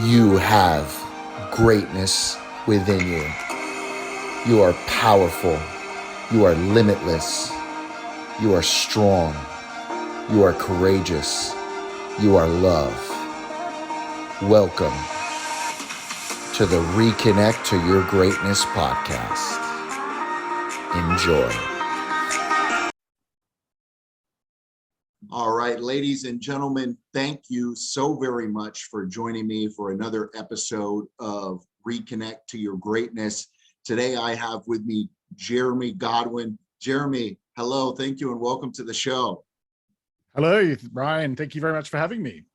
You have greatness within you. You are powerful. You are limitless. You are strong. You are courageous. You are love. Welcome to the Reconnect to Your Greatness podcast. Enjoy. All right, ladies and gentlemen, thank you so very much for joining me for another episode of Reconnect to Your Greatness. Today I have with me Jeremy Godwin. Jeremy, hello, thank you, and welcome to the show. Hello, Ryan. Thank you very much for having me.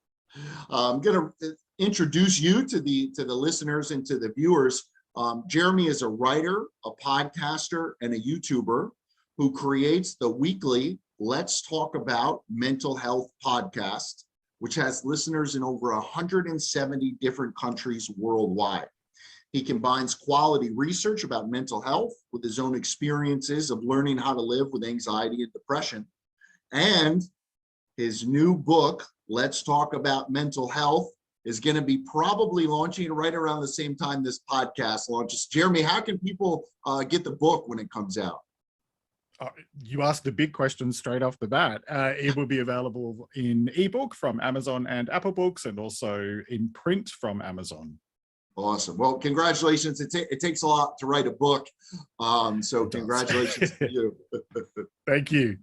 I'm going to introduce you to the listeners and to the viewers. Jeremy is a writer, a podcaster, and a YouTuber who creates the weekly Let's Talk About Mental Health podcast, which has listeners in over 170 different countries worldwide. He combines quality research about mental health with his own experiences of learning how to live with anxiety and depression. And his new book, Let's Talk About Mental Health, is going to be probably launching right around the same time this podcast launches. Jeremy, how can people get the book when it comes out? You asked the big question straight off the bat. It will be available in ebook from Amazon and Apple Books, and also in print from Amazon. Awesome. Well, congratulations. It takes a lot to write a book. So congratulations to you. Thank you.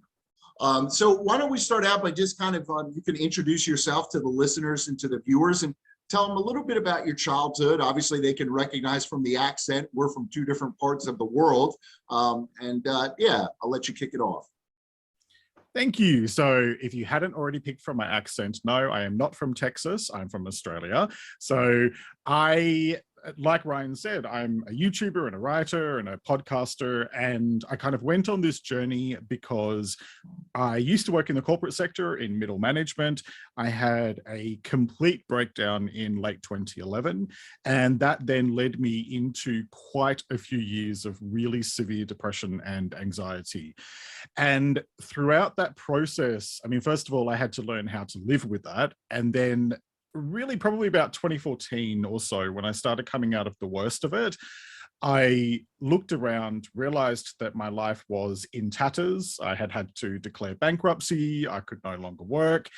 So why don't we start out by just kind of, you can introduce yourself to the listeners and to the viewers and tell them a little bit about your childhood. Obviously, they can recognize from the accent, we're from two different parts of the world. Yeah, I'll let you kick it off. Thank you. So if you hadn't already picked from my accent, no, I am not from Texas. I'm from Australia. So like Ryan said, I'm a YouTuber and a writer and a podcaster, and I kind of went on this journey because I used to work in the corporate sector in middle management. I had a complete breakdown in late 2011, and that then led me into quite a few years of really severe depression and anxiety. And throughout that process, I mean, first of all, I had to learn how to live with that, and then really probably about 2014 or so, when I started coming out of the worst of it, I looked around, realized that my life was in tatters. I had had to declare bankruptcy. I could no longer work,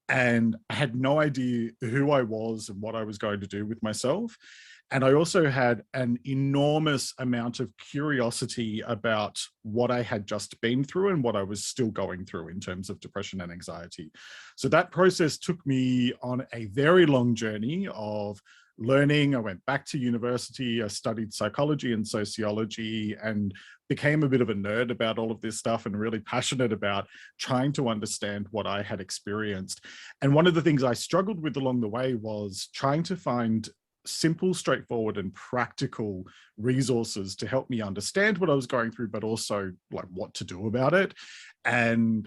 and I had no idea who I was and what I was going to do with myself. And I also had an enormous amount of curiosity about what I had just been through and what I was still going through in terms of depression and anxiety. So that process took me on a very long journey of learning. I went back to university. I studied psychology and sociology and became a bit of a nerd about all of this stuff and really passionate about trying to understand what I had experienced. And one of the things I struggled with along the way was trying to find simple, straightforward, and practical resources to help me understand what I was going through, but also like what to do about it. And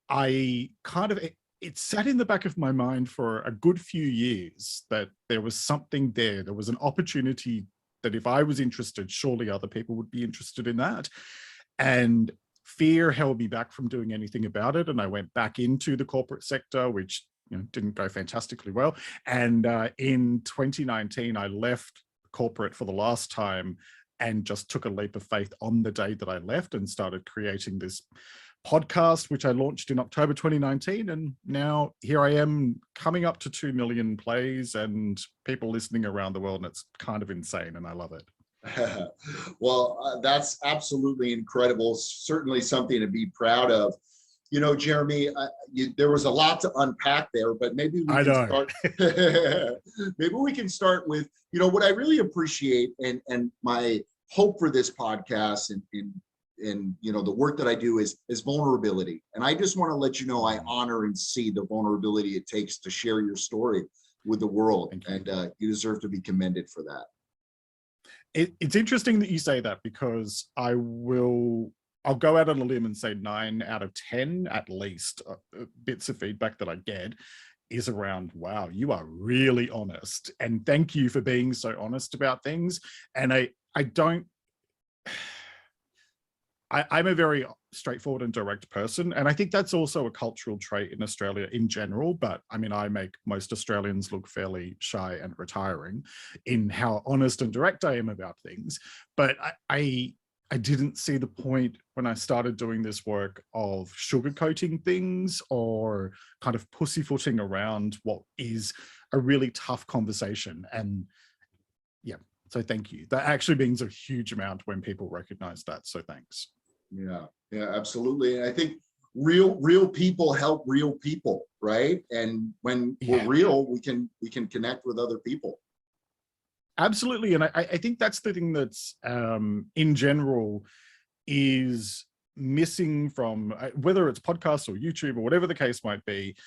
I kind of, it sat in the back of my mind for a good few years that there was something there. There was an opportunity that if I was interested, surely other people would be interested in that. And fear held me back from doing anything about it. And I went back into the corporate sector, which didn't go fantastically well. And in 2019, I left corporate for the last time and just took a leap of faith on the day that I left and started creating this podcast, which I launched in October 2019. And now here I am, coming up to 2 million plays and people listening around the world. And it's kind of insane, and I love it. Well, that's absolutely incredible. Certainly something to be proud of. You know, Jeremy, there was a lot to unpack there, but maybe we can start. Maybe we can start with, what I really appreciate, and my hope for this podcast and the work that I do is vulnerability. And I just want to let you know I honor and see the vulnerability it takes to share your story with the world, and you deserve to be commended for that. It's interesting that you say that, because I'll go out on a limb and say 9 out of 10, at least, bits of feedback that I get is around, wow, you are really honest. And thank you for being so honest about things. And I don't, I'm a very straightforward and direct person. And I think that's also a cultural trait in Australia in general. But I mean, I make most Australians look fairly shy and retiring in how honest and direct I am about things. But I didn't see the point when I started doing this work of sugarcoating things or kind of pussyfooting around what is a really tough conversation. And yeah, so thank you. That actually means a huge amount when people recognize that. So thanks. Yeah, yeah, absolutely. And I think real people help real people, right? And when we're real, we can connect with other people. Absolutely. And I think that's the thing that's in general is missing from whether it's podcasts or YouTube or whatever the case might be.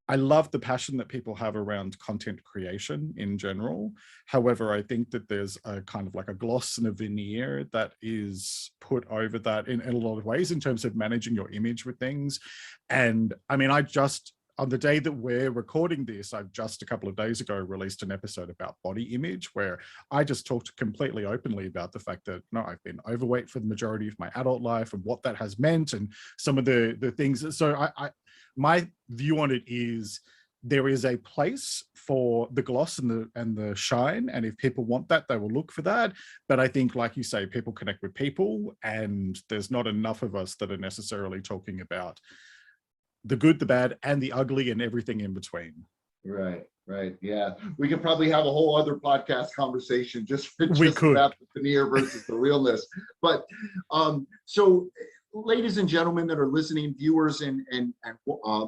I love the passion that people have around content creation in general. However, I think that there's a kind of like a gloss and a veneer that is put over that in a lot of ways in terms of managing your image with things. And I mean, on the day that we're recording this, I've just a couple of days ago released an episode about body image where I just talked completely openly about the fact that I've been overweight for the majority of my adult life and what that has meant and some of the things. So my view on it is there is a place for the gloss and the shine. And if people want that, they will look for that. But I think, like you say, people connect with people, and there's not enough of us that are necessarily talking about the good, the bad, and the ugly and everything in between. Right, right. Yeah. We could probably have a whole other podcast conversation just about the veneer versus the realness. But so ladies and gentlemen that are listening, viewers and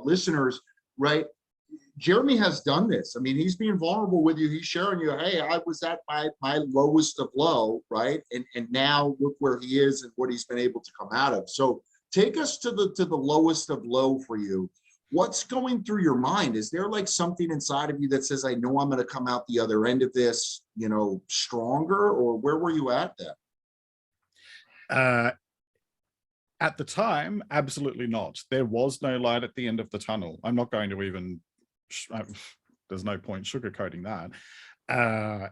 listeners, right? Jeremy has done this. I mean, he's being vulnerable with you. He's sharing you, hey, I was at my lowest of low, right? And now look where he is and what he's been able to come out of. So take us to the lowest of low for you. What's going through your mind? Is there like something inside of you that says, I know I'm going to come out the other end of this, stronger? Or where were you at then? At the time, absolutely not. There was no light at the end of the tunnel. I'm not going to even, there's no point sugarcoating that.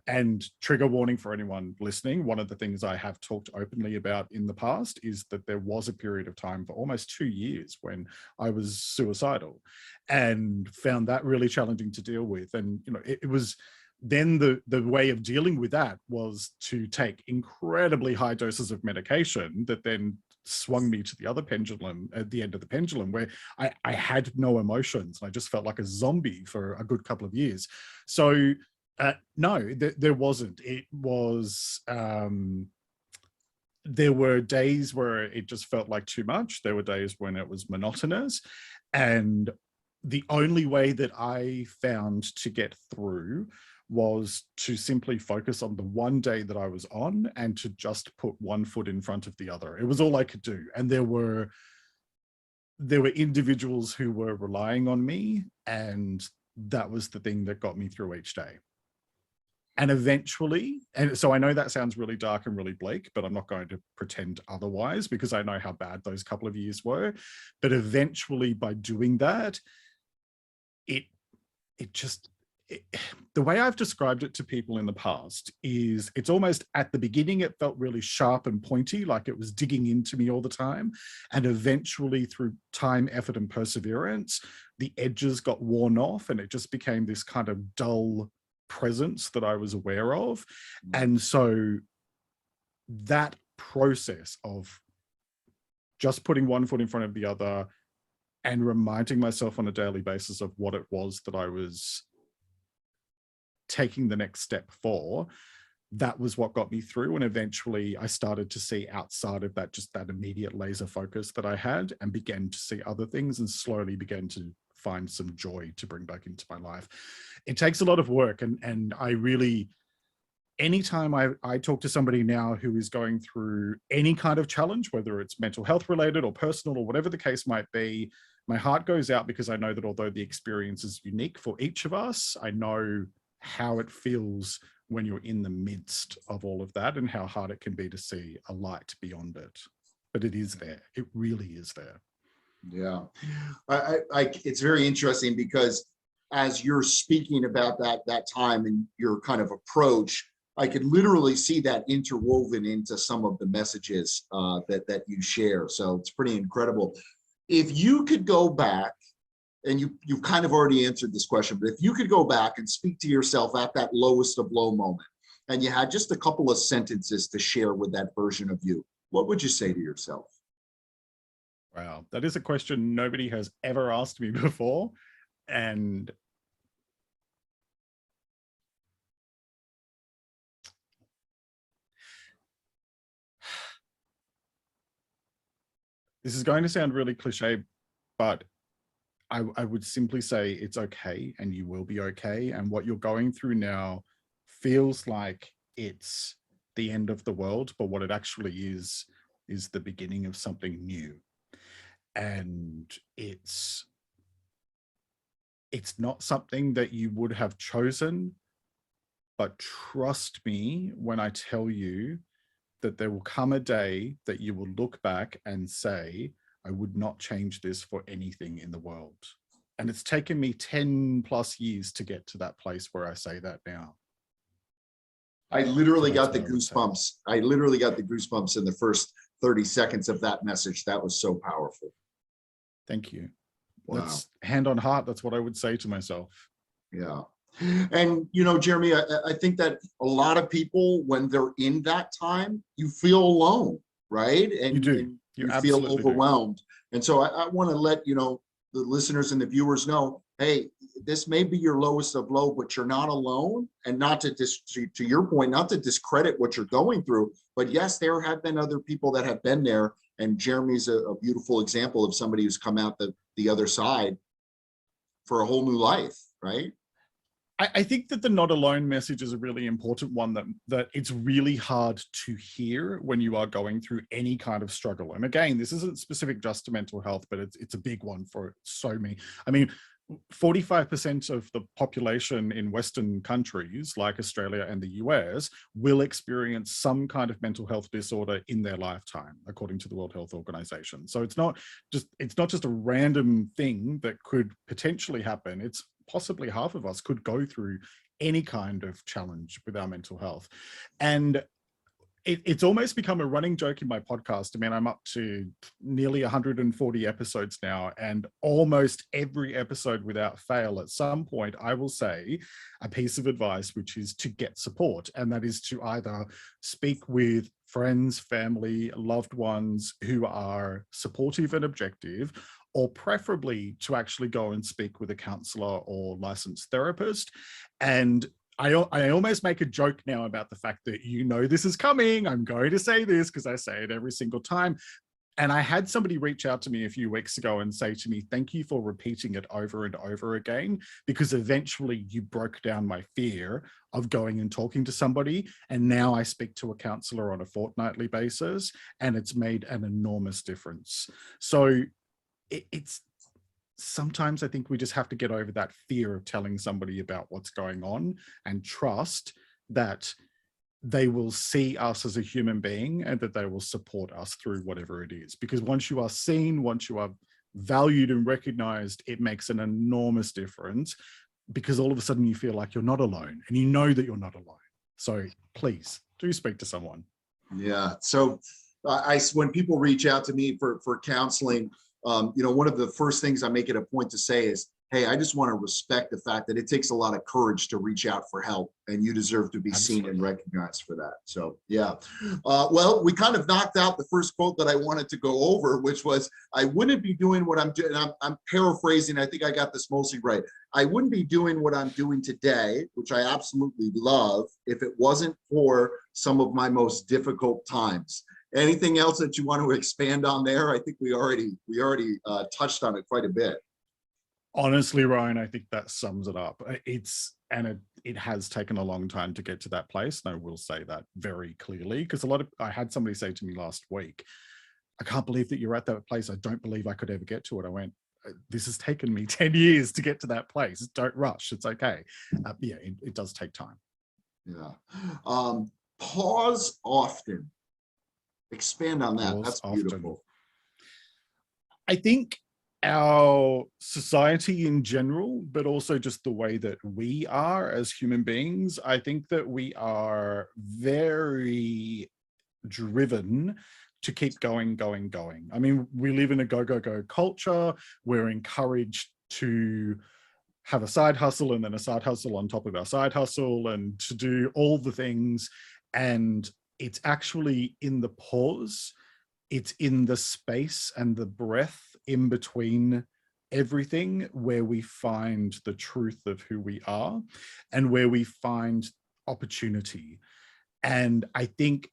And trigger warning for anyone listening, one of the things I have talked openly about in the past is that there was a period of time for almost 2 years when I was suicidal and found that really challenging to deal with. And, it was then the way of dealing with that was to take incredibly high doses of medication that then swung me to the other pendulum, at the end of the pendulum, where I had no emotions. I just felt like a zombie for a good couple of years. So no, there wasn't. It was, there were days where it just felt like too much. There were days when it was monotonous. And the only way that I found to get through was to simply focus on the one day that I was on and to just put one foot in front of the other. It was all I could do. And there were individuals who were relying on me, and that was the thing that got me through each day. And eventually, and so I know that sounds really dark and really bleak, but I'm not going to pretend otherwise because I know how bad those couple of years were. But eventually, by doing that, the way I've described it to people in the past is it's almost at the beginning, it felt really sharp and pointy, like it was digging into me all the time. And eventually through time, effort, and perseverance, the edges got worn off and it just became this kind of dull presence that I was aware of. And so that process of just putting one foot in front of the other and reminding myself on a daily basis of what it was that I was taking the next step for, that was what got me through. And eventually I started to see outside of that, just that immediate laser focus that I had, and began to see other things and slowly began to find some joy to bring back into my life. It takes a lot of work. And I really, anytime I talk to somebody now who is going through any kind of challenge, whether it's mental health related or personal or whatever the case might be, my heart goes out because I know that although the experience is unique for each of us, I know how it feels when you're in the midst of all of that and how hard it can be to see a light beyond it. But it is there. It really is there. Yeah. It's very interesting because as you're speaking about that time and your kind of approach, I could literally see that interwoven into some of the messages that you share. So it's pretty incredible. If you could go back, and you've kind of already answered this question, but if you could go back and speak to yourself at that lowest of low moment, and you had just a couple of sentences to share with that version of you, what would you say to yourself? Wow, that is a question nobody has ever asked me before. And this is going to sound really cliche, but I would simply say it's okay and you will be okay. And what you're going through now feels like it's the end of the world, but what it actually is the beginning of something new. And it's not something that you would have chosen, but trust me when I tell you that there will come a day that you will look back and say, I would not change this for anything in the world. And it's taken me 10 plus years to get to that place where I say that now. I literally So got the that's what I would say. goosebumps. I literally got the goosebumps in the first 30 seconds of that message. That was so powerful. Thank you. Wow. That's hand on heart. That's what I would say to myself. Yeah. And, you know, Jeremy, I think that a lot of people, when they're in that time, you feel alone, right? And You do. and You you feel absolutely do. overwhelmed. And so I want to let, you know, the listeners and the viewers know, hey, this may be your lowest of low, but you're not alone. And not to to your point, not to discredit what you're going through, but yes, there have been other people that have been there. And Jeremy's a beautiful example of somebody who's come out the other side for a whole new life, right? I think that the not alone message is a really important one that it's really hard to hear when you are going through any kind of struggle. And again, this isn't specific just to mental health, but it's a big one for so many. I mean, 45% of the population in Western countries like Australia and the US will experience some kind of mental health disorder in their lifetime, according to the World Health Organization. So it's not just a random thing that could potentially happen. It's possibly half of us could go through any kind of challenge with our mental health. And it's almost become a running joke in my podcast. I mean, I'm up to nearly 140 episodes now, and almost every episode without fail, at some point, I will say a piece of advice, which is to get support. And that is to either speak with friends, family, loved ones who are supportive and objective, or preferably to actually go and speak with a counselor or licensed therapist. And I almost make a joke now about the fact that, you know, this is coming. I'm going to say this because I say it every single time. And I had somebody reach out to me a few weeks ago and say to me, thank you for repeating it over and over again, because eventually you broke down my fear of going and talking to somebody. And now I speak to a counselor on a fortnightly basis, and it's made an enormous difference. So it's sometimes I think we just have to get over that fear of telling somebody about what's going on and trust that they will see us as a human being and that they will support us through whatever it is. Because once you are seen, once you are valued and recognized, it makes an enormous difference, because all of a sudden you feel like you're not alone, and you know that you're not alone. So please do speak to someone. Yeah. So when people reach out to me for counseling, you know, one of the first things I make it a point to say is, hey, I just want to respect the fact that it takes a lot of courage to reach out for help, and you deserve to be seen and recognized for that. So, yeah. Well, we kind of knocked out the first quote that I wanted to go over, which was, I wouldn't be doing what I'm doing. I'm paraphrasing. I think I got this mostly right. I wouldn't be doing what I'm doing today, which I absolutely love, if it wasn't for some of my most difficult times. Anything else that you want to expand on there? I think we already touched on it quite a bit. Honestly, Ryan, I think that sums it up. It has taken a long time to get to that place, and I will say that very clearly, because I had somebody say to me last week, I can't believe that you're at that place. I don't believe I could ever get to it. I went, this has taken me 10 years to get to that place. Don't rush. It's okay. Yeah, it does take time. Yeah. Pause often. Expand on that. That's beautiful. I think our society in general, but also just the way that we are as human beings. I think that we are very driven to keep going, going, going. I mean, we live in a go, go, go culture. We're encouraged to have a side hustle and then a side hustle on top of our side hustle and to do all the things. And it's actually in the pause, it's in the space and the breath in between everything where we find the truth of who we are and where we find opportunity. And I think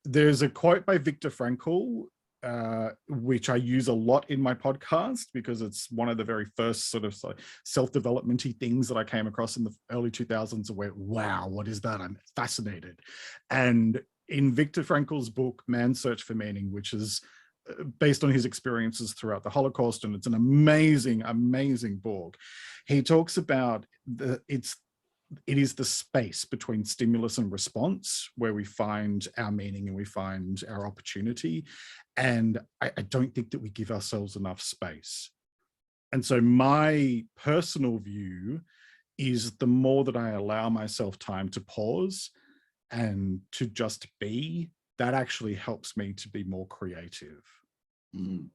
there's a quote by Viktor Frankl, which I use a lot in my podcast because it's one of the very first sort of self-development-y things that I came across in the early 2000s where, wow, what is that? I'm fascinated. And in Viktor Frankl's book, Man's Search for Meaning, which is based on his experiences throughout the Holocaust, and it's an amazing, amazing book. He talks about it is the space between stimulus and response where we find our meaning and we find our opportunity. And I don't think that we give ourselves enough space. And so my personal view is the more that I allow myself time to pause and to just be, that actually helps me to be more creative. Mm.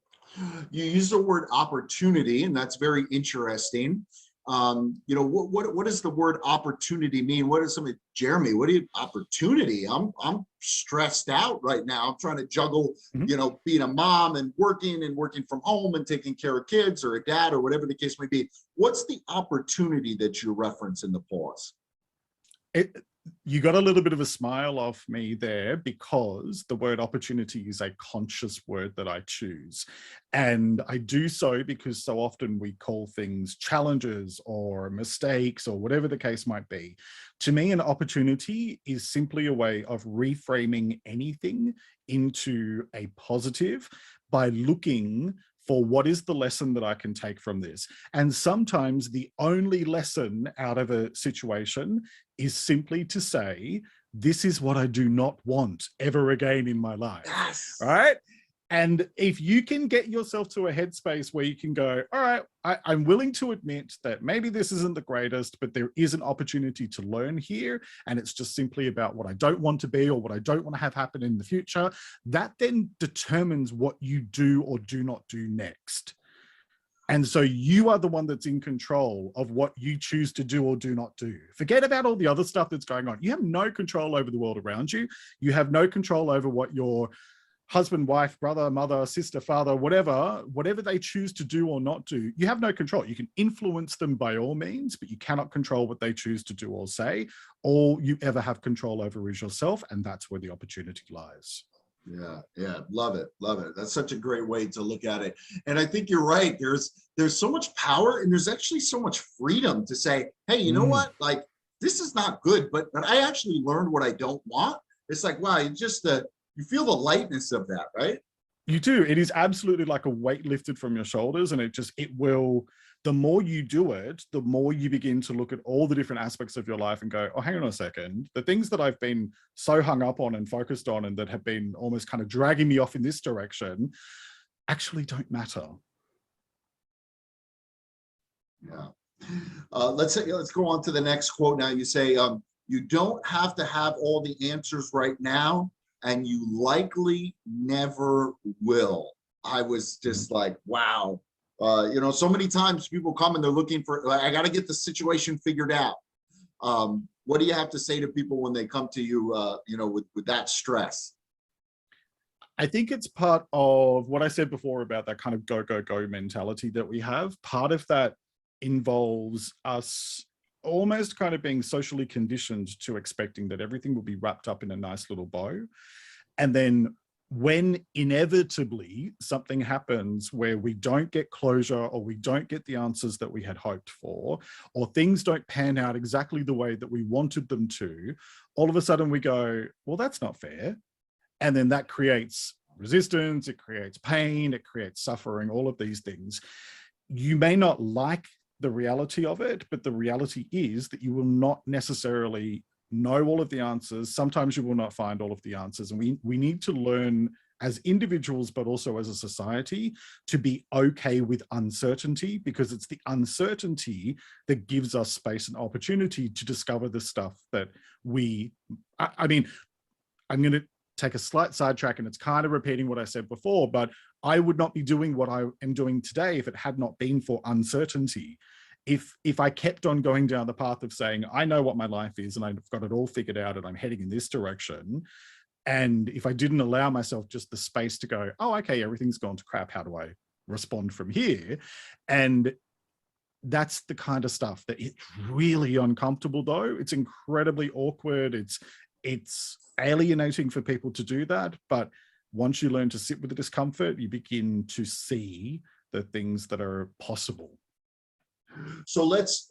You use the word opportunity, and that's very interesting. You know, what does the word opportunity mean? What is something, Jeremy, what do you, opportunity? I'm stressed out right now. I'm trying to juggle, you know, being a mom and working from home and taking care of kids or a dad or whatever the case may be. What's the opportunity that you reference in the pause? You got a little bit of a smile off me there because the word opportunity is a conscious word that I choose. And I do so because so often we call things challenges or mistakes or whatever the case might be. To me, an opportunity is simply a way of reframing anything into a positive by looking for what is the lesson that I can take from this. And sometimes the only lesson out of a situation is simply to say, this is what I do not want ever again in my life. Yes. All right. And if you can get yourself to a headspace where you can go, all right, I'm willing to admit that maybe this isn't the greatest, but there is an opportunity to learn here. And it's just simply about what I don't want to be or what I don't want to have happen in the future. That then determines what you do or do not do next. And so you are the one that's in control of what you choose to do or do not do. Forget about all the other stuff that's going on. You have no control over the world around you. You have no control over what your husband, wife, brother, mother, sister, father, whatever they choose to do or not do, you have no control. You can influence them by all means, but you cannot control what they choose to do or say. All you ever have control over is yourself, and that's where the opportunity lies. Yeah, love it. That's such a great way to look at it. And I think you're right. There's so much power, and there's actually so much freedom to say, hey, you know what? Like, this is not good, but I actually learned what I don't want. It's like, wow, you feel the lightness of that, right? You do. It is absolutely like a weight lifted from your shoulders, and it will, the more you do it, the more you begin to look at all the different aspects of your life and go, oh, hang on a second. The things that I've been so hung up on and focused on and that have been almost kind of dragging me off in this direction actually don't matter. Yeah. Let's go on to the next quote now. You say, you don't have to have all the answers right now, and you likely never will. I was just like, wow. You know, so many times people come and they're looking for, I got to get the situation figured out. What do you have to say to people when they come to you, you know, with that stress? I think it's part of what I said before about that kind of go, go, go mentality that we have. Part of that involves us almost kind of being socially conditioned to expecting that everything will be wrapped up in a nice little bow. And then when inevitably something happens where we don't get closure or we don't get the answers that we had hoped for, or things don't pan out exactly the way that we wanted them to, all of a sudden we go, well, that's not fair. And then that creates resistance, it creates pain, it creates suffering, all of these things. You may not like the reality of it, but the reality is that you will not necessarily know all of the answers. Sometimes you will not find all of the answers. And we need to learn as individuals, but also as a society, to be okay with uncertainty, because it's the uncertainty that gives us space and opportunity to discover the stuff that I mean, I'm going to take a slight sidetrack, and it's kind of repeating what I said before, but I would not be doing what I am doing today if it had not been for uncertainty. If I kept on going down the path of saying, I know what my life is and I've got it all figured out and I'm heading in this direction, and if I didn't allow myself just the space to go, oh, okay, everything's gone to crap, how do I respond from here? And that's the kind of stuff that it's really uncomfortable, though. It's incredibly awkward. It's alienating for people to do that. But once you learn to sit with the discomfort, you begin to see the things that are possible. So let's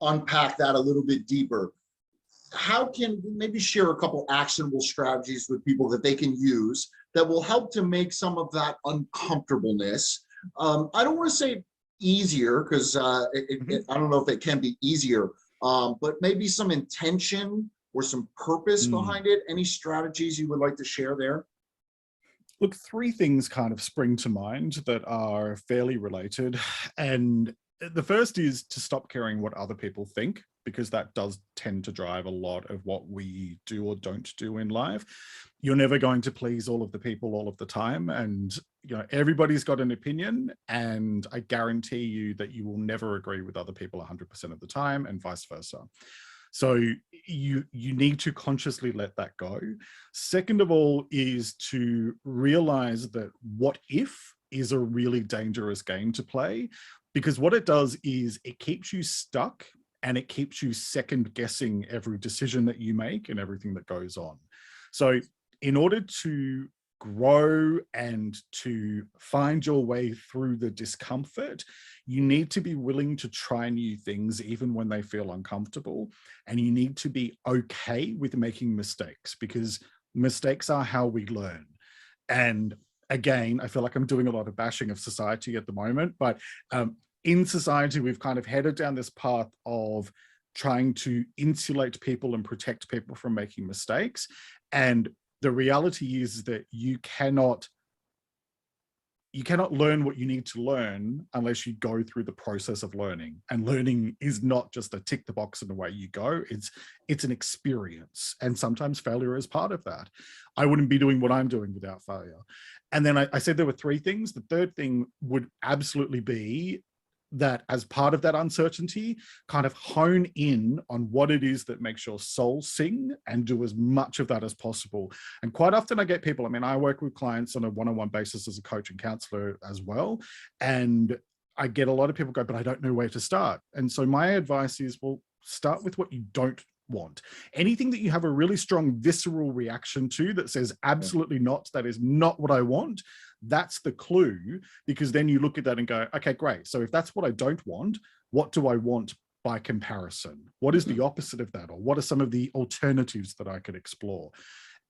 unpack that a little bit deeper. How can maybe share a couple actionable strategies with people that they can use that will help to make some of that uncomfortableness? I don't want to say easier, because I don't know if it can be easier, but maybe some intention or some purpose behind it. Any strategies you would like to share there? Look, three things kind of spring to mind that are fairly related. And the first is to stop caring what other people think, because that does tend to drive a lot of what we do or don't do in life. You're never going to please all of the people all of the time. And, you know, everybody's got an opinion, and I guarantee you that you will never agree with other people 100% of the time, and vice versa. So you need to consciously let that go. Second of all is to realize that what if is a really dangerous game to play, because what it does is it keeps you stuck and it keeps you second guessing every decision that you make and everything that goes on. So in order to grow and to find your way through the discomfort, you need to be willing to try new things even when they feel uncomfortable. And you need to be okay with making mistakes, because mistakes are how we learn. And again, I feel like I'm doing a lot of bashing of society at the moment, but in society, we've kind of headed down this path of trying to insulate people and protect people from making mistakes. And the reality is that you cannot learn what you need to learn unless you go through the process of learning. And learning is not just a tick the box and away you go. It's an experience. And sometimes failure is part of that. I wouldn't be doing what I'm doing without failure. And then I said there were three things. The third thing would absolutely be that, as part of that uncertainty, kind of hone in on what it is that makes your soul sing, and do as much of that as possible. And quite often I get people, I mean, I work with clients on a one-on-one basis as a coach and counselor as well. And I get a lot of people go, but I don't know where to start. And so my advice is, well, start with what you don't want. Anything that you have a really strong visceral reaction to that says absolutely not, that is not what I want, that's the clue, because then you look at that and go, okay, great. So if that's what I don't want, what do I want by comparison? What is the opposite of that? Or what are some of the alternatives that I could explore?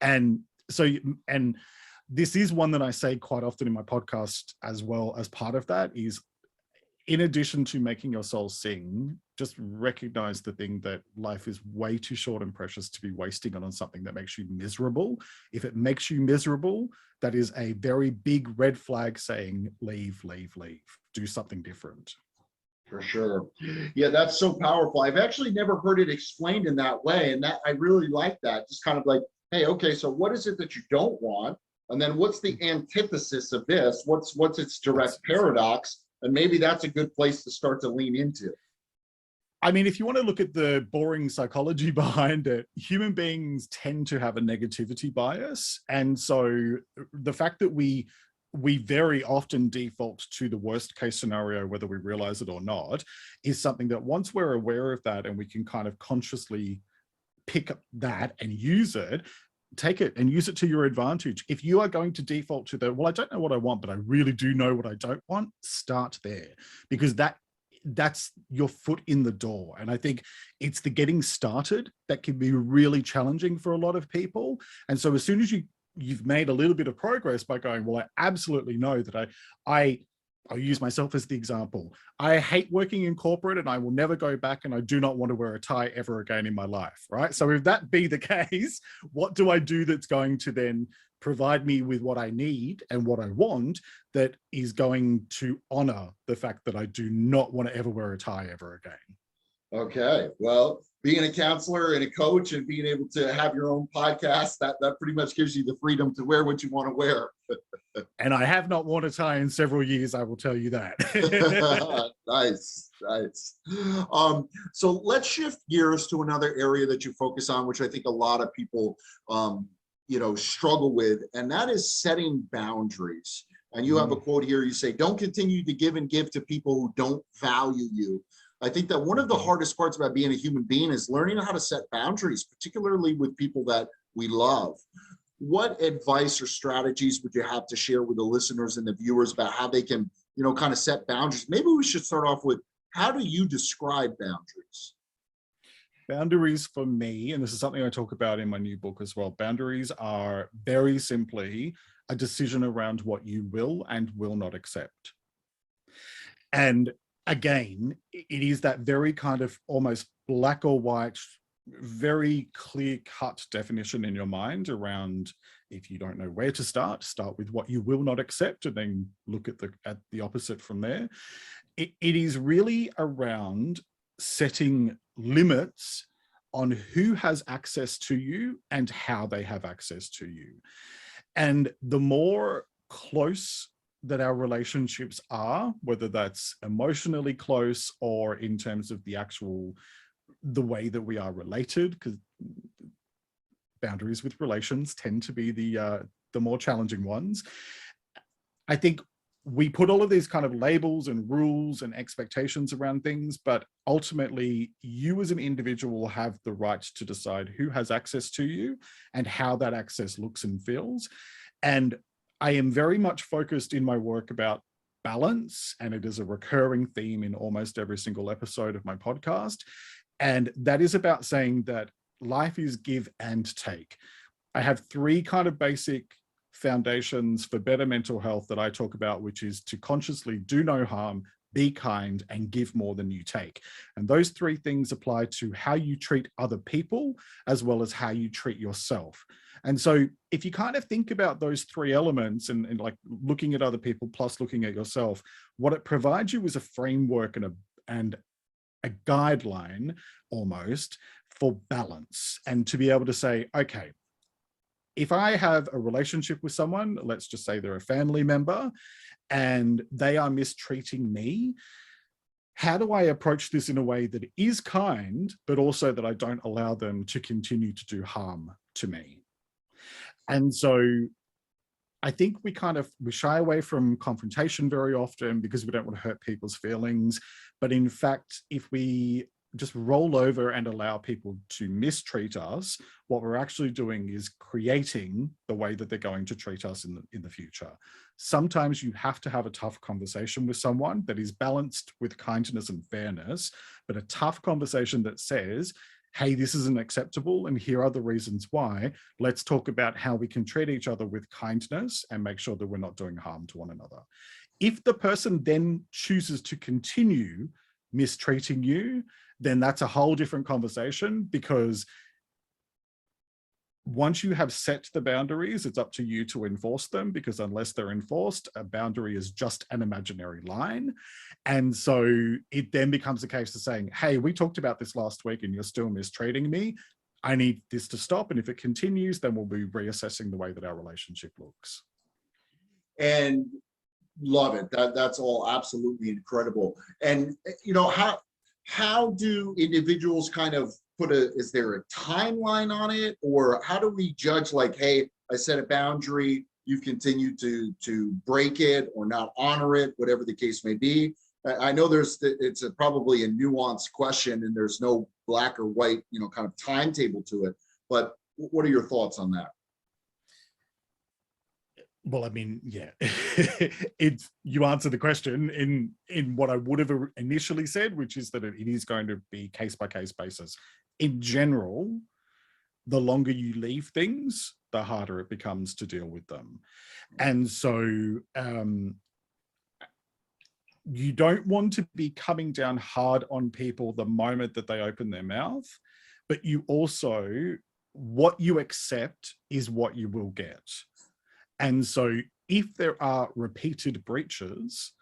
And so, and this is one that I say quite often in my podcast as well, as part of that is, in addition to making your soul sing, just recognize the thing that life is way too short and precious to be wasting it on something that makes you miserable. If it makes you miserable, that is a very big red flag saying, leave, leave, leave, do something different. For sure. Yeah, that's so powerful. I've actually never heard it explained in that way. And that I really like that. Just kind of like, hey, okay, so what is it that you don't want? And then what's the antithesis of this? What's its direct paradox? And maybe that's a good place to start to lean into. I mean, if you want to look at the boring psychology behind it, human beings tend to have a negativity bias. And so the fact that we very often default to the worst case scenario, whether we realize it or not, is something that once we're aware of that and we can kind of consciously pick up that and use it, take it and use it to your advantage. If you are going to default to the, well, I don't know what I want, but I really do know what I don't want, start there, because that's your foot in the door. And I think it's the getting started that can be really challenging for a lot of people. And so as soon as you've made a little bit of progress by going, well, I absolutely know that I'll use myself as the example. I hate working in corporate and I will never go back, and I do not want to wear a tie ever again in my life, right? So if that be the case, what do I do that's going to then provide me with what I need and what I want that is going to honor the fact that I do not want to ever wear a tie ever again. Okay, well, being a counselor and a coach and being able to have your own podcast, that pretty much gives you the freedom to wear what you want to wear. And I have not worn a tie in several years, I will tell you that. Nice, nice. So let's shift gears to another area that you focus on, which I think a lot of people, struggle with, and that is setting boundaries. And you have a quote here, you say, don't continue to give and give to people who don't value you. I think that one of the hardest parts about being a human being is learning how to set boundaries, particularly with people that we love. What advice or strategies would you have to share with the listeners and the viewers about how they can, kind of set boundaries? Maybe we should start off with, how do you describe boundaries? Boundaries for me, and this is something I talk about in my new book as well, boundaries are very simply a decision around what you will and will not accept. And again, it is that very kind of almost black or white, very clear-cut definition in your mind around, if you don't know where to start with what you will not accept and then look at the opposite from there. It is really around setting limits on who has access to you and how they have access to you. And the more close that our relationships are, whether that's emotionally close or in terms of the way that we are related, because boundaries with relations tend to be the more challenging ones. I think we put all of these kind of labels and rules and expectations around things, but ultimately you as an individual have the right to decide who has access to you and how that access looks and feels. And I am very much focused in my work about balance, and it is a recurring theme in almost every single episode of my podcast. And that is about saying that life is give and take. I have three kind of basic foundations for better mental health that I talk about, which is to consciously do no harm, be kind, and give more than you take. And those three things apply to how you treat other people as well as how you treat yourself. And so if you kind of think about those three elements and like looking at other people plus looking at yourself, what it provides you is a framework and a guideline almost for balance, and to be able to say, okay, if I have a relationship with someone, let's just say they're a family member and they are mistreating me, how do I approach this in a way that is kind, but also that I don't allow them to continue to do harm to me? And so I think we shy away from confrontation very often because we don't want to hurt people's feelings. But in fact, if we just roll over and allow people to mistreat us, what we're actually doing is creating the way that they're going to treat us in the future. Sometimes you have to have a tough conversation with someone that is balanced with kindness and fairness, but a tough conversation that says, hey, this isn't acceptable, and here are the reasons why. Let's talk about how we can treat each other with kindness and make sure that we're not doing harm to one another. If the person then chooses to continue mistreating you, then that's a whole different conversation, because once you have set the boundaries, it's up to you to enforce them, because unless they're enforced, a boundary is just an imaginary line. And so it then becomes a case of saying, hey, we talked about this last week and you're still mistreating me. I need this to stop. And if it continues, then we'll be reassessing the way that our relationship looks. And love it. That's all absolutely incredible. And, how do individuals kind of is there a timeline on it, or how do we judge, like, hey, I set a boundary, you've continued to break it or not honor it, whatever the case may be? I know it's probably a nuanced question and there's no black or white, kind of timetable to it, but what are your thoughts on that? Well, I mean, yeah, you answer the question in what I would have initially said, which is that it is going to be case-by-case basis. In general, the longer you leave things, the harder it becomes to deal with them. And so you don't want to be coming down hard on people the moment that they open their mouth, but you also, what you accept is what you will get. And so if there are repeated breaches,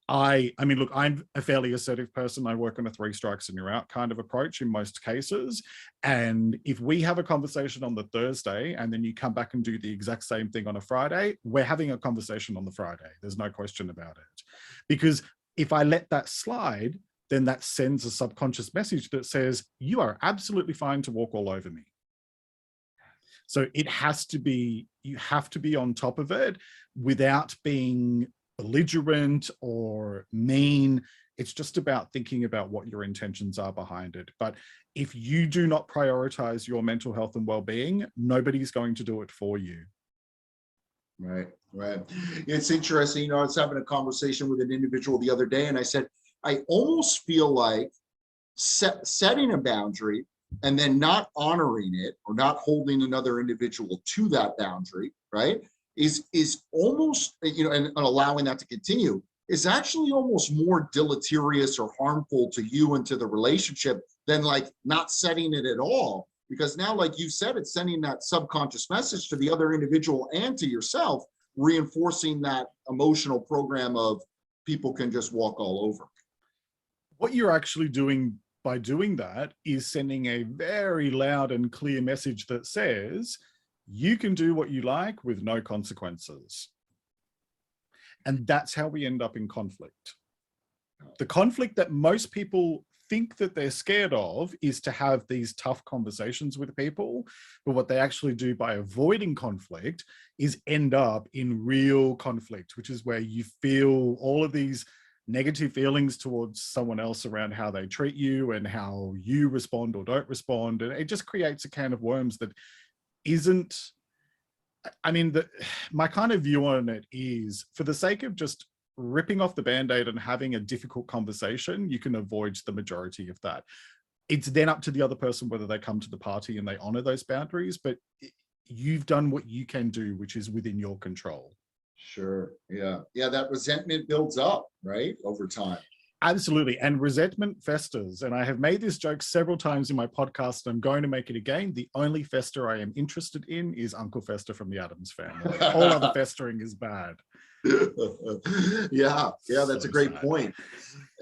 I mean, look, I'm a fairly assertive person. I work on a 3 strikes and you're out kind of approach in most cases. And if we have a conversation on the Thursday and then you come back and do the exact same thing on a Friday, we're having a conversation on the Friday. There's no question about it. Because if I let that slide, then that sends a subconscious message that says, you are absolutely fine to walk all over me. So it has to be, you have to be on top of it without being belligerent or mean. It's just about thinking about what your intentions are behind it. But if you do not prioritize your mental health and well-being, nobody's going to do it for you. Right, right. It's interesting. I was having a conversation with an individual the other day, and I said, I almost feel like setting a boundary and then not honoring it or not holding another individual to that boundary, right, is almost, and allowing that to continue is actually almost more deleterious or harmful to you and to the relationship than like not setting it at all. Because now, like you said, it's sending that subconscious message to the other individual and to yourself, reinforcing that emotional program of people can just walk all over. What you're actually doing by doing that is sending a very loud and clear message that says, you can do what you like with no consequences. And that's how we end up in conflict. The conflict that most people think that they're scared of is to have these tough conversations with people. But what they actually do by avoiding conflict is end up in real conflict, which is where you feel all of these negative feelings towards someone else around how they treat you and how you respond or don't respond. And it just creates a can of worms that isn't, I mean, my kind of view on it is, for the sake of just ripping off the Band-Aid and having a difficult conversation, you can avoid the majority of that. It's then up to the other person whether they come to the party and they honor those boundaries, but you've done what you can do, which is within your control. Sure. Yeah. Yeah. That resentment builds up, right, over time. Absolutely. And resentment festers. And I have made this joke several times in my podcast. I'm going to make it again. The only Fester I am interested in is Uncle Fester from the Addams Family. All other festering is bad. Yeah. Yeah. That's a great point.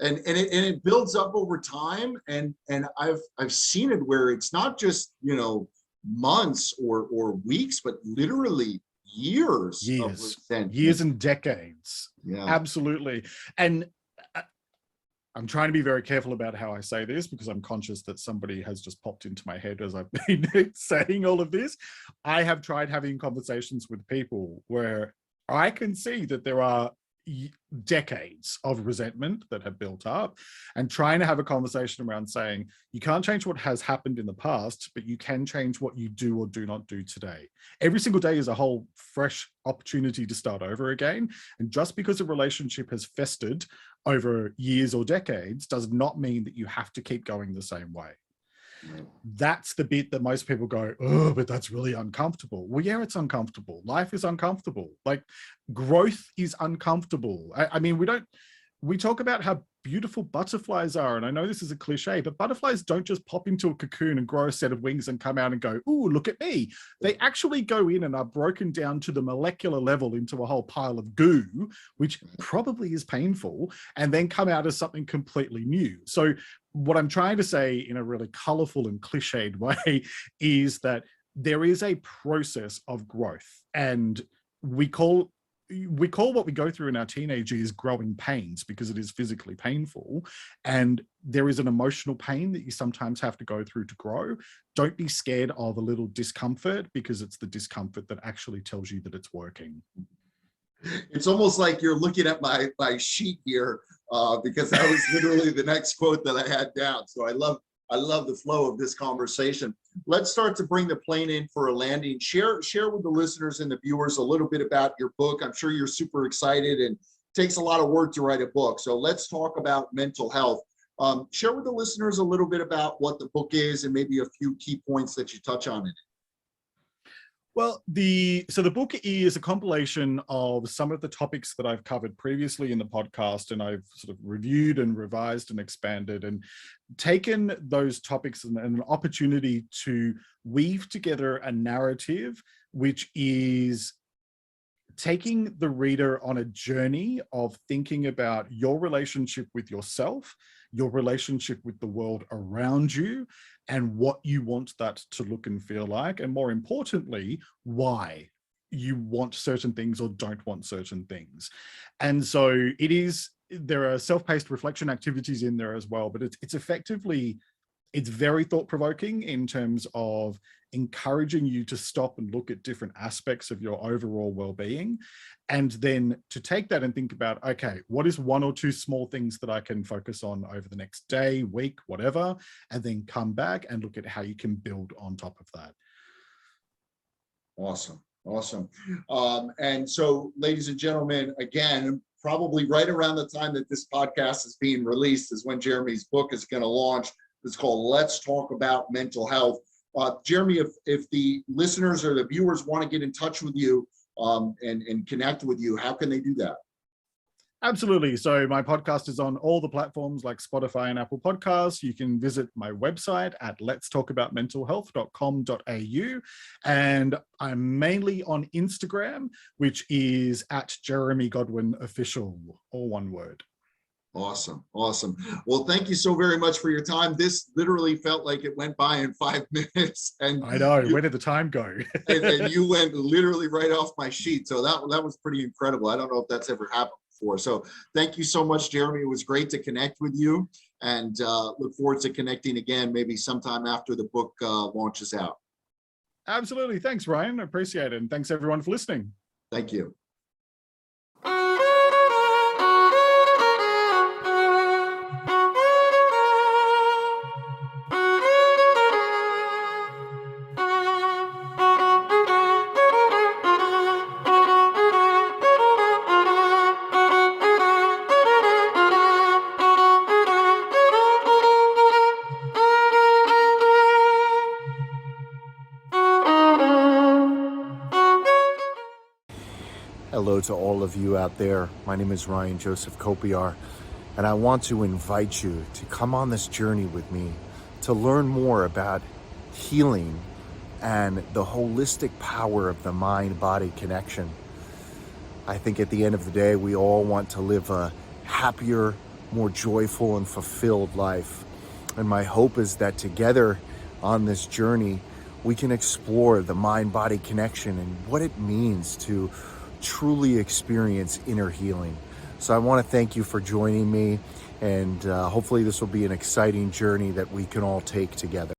And it builds up over time. And I've seen it where it's not just, months or weeks, but literally years and decades. Yeah. Absolutely. And I'm trying to be very careful about how I say this because I'm conscious that somebody has just popped into my head as I've been saying all of this. I have tried having conversations with people where I can see that there are decades of resentment that have built up, and trying to have a conversation around saying, you can't change what has happened in the past, but you can change what you do or do not do today. Every single day is a whole fresh opportunity to start over again. And just because a relationship has festered over years or decades does not mean that you have to keep going the same way. That's the bit that most people go, oh, but that's really uncomfortable. Well, yeah, it's uncomfortable. Life is uncomfortable. Like, growth is uncomfortable. I mean, we talk about how beautiful butterflies are. And I know this is a cliche, but butterflies don't just pop into a cocoon and grow a set of wings and come out and go, ooh, look at me. They actually go in and are broken down to the molecular level into a whole pile of goo, which probably is painful, and then come out as something completely new. So what I'm trying to say in a really colorful and cliched way is that there is a process of growth, and we call what we go through in our teenage years growing pains because it is physically painful, and there is an emotional pain that you sometimes have to go through to grow. Don't be scared of a little discomfort, because it's the discomfort that actually tells you that it's working. It's almost like you're looking at my sheet here, because that was literally the next quote that I had down. So I love the flow of this conversation. Let's start to bring the plane in for a landing. Share with the listeners and the viewers a little bit about your book. I'm sure you're super excited, and it takes a lot of work to write a book. So let's talk about mental health. Share with the listeners a little bit about what the book is and maybe a few key points that you touch on in it. Well, the book is a compilation of some of the topics that I've covered previously in the podcast, and I've sort of reviewed and revised and expanded and taken those topics and an opportunity to weave together a narrative which is taking the reader on a journey of thinking about your relationship with yourself, your relationship with the world around you, and what you want that to look and feel like. And more importantly, why you want certain things or don't want certain things. And so there are self-paced reflection activities in there as well, but it's effectively, it's very thought-provoking in terms of encouraging you to stop and look at different aspects of your overall well-being, and then to take that and think about, okay, what is one or two small things that I can focus on over the next day, week, whatever, and then come back and look at how you can build on top of that. Awesome. Awesome. And so, ladies and gentlemen, again, probably right around the time that this podcast is being released is when Jeremy's book is going to launch. It's called Let's Talk About Mental Health. Jeremy, if the listeners or the viewers want to get in touch with you and connect with you, how can they do that? Absolutely. So my podcast is on all the platforms like Spotify and Apple Podcasts. You can visit my website at letstalkaboutmentalhealth.com.au. And I'm mainly on Instagram, which is at Jeremy Godwin Official, all one word. Awesome. Awesome. Well, thank you so very much for your time. This literally felt like it went by in 5 minutes. And I know, where did the time go? and you went literally right off my sheet. So that was pretty incredible. I don't know if that's ever happened before. So thank you so much, Jeremy. It was great to connect with you, and look forward to connecting again, maybe sometime after the book launches out. Absolutely. Thanks, Ryan. I appreciate it. And thanks everyone for listening. Thank you. Hello to all of you out there. My name is Ryan Joseph Kopyar, and I want to invite you to come on this journey with me to learn more about healing and the holistic power of the mind-body connection. I think at the end of the day, we all want to live a happier, more joyful and fulfilled life. And my hope is that together on this journey, we can explore the mind-body connection and what it means to truly experience inner healing. So I want to thank you for joining me, and hopefully this will be an exciting journey that we can all take together.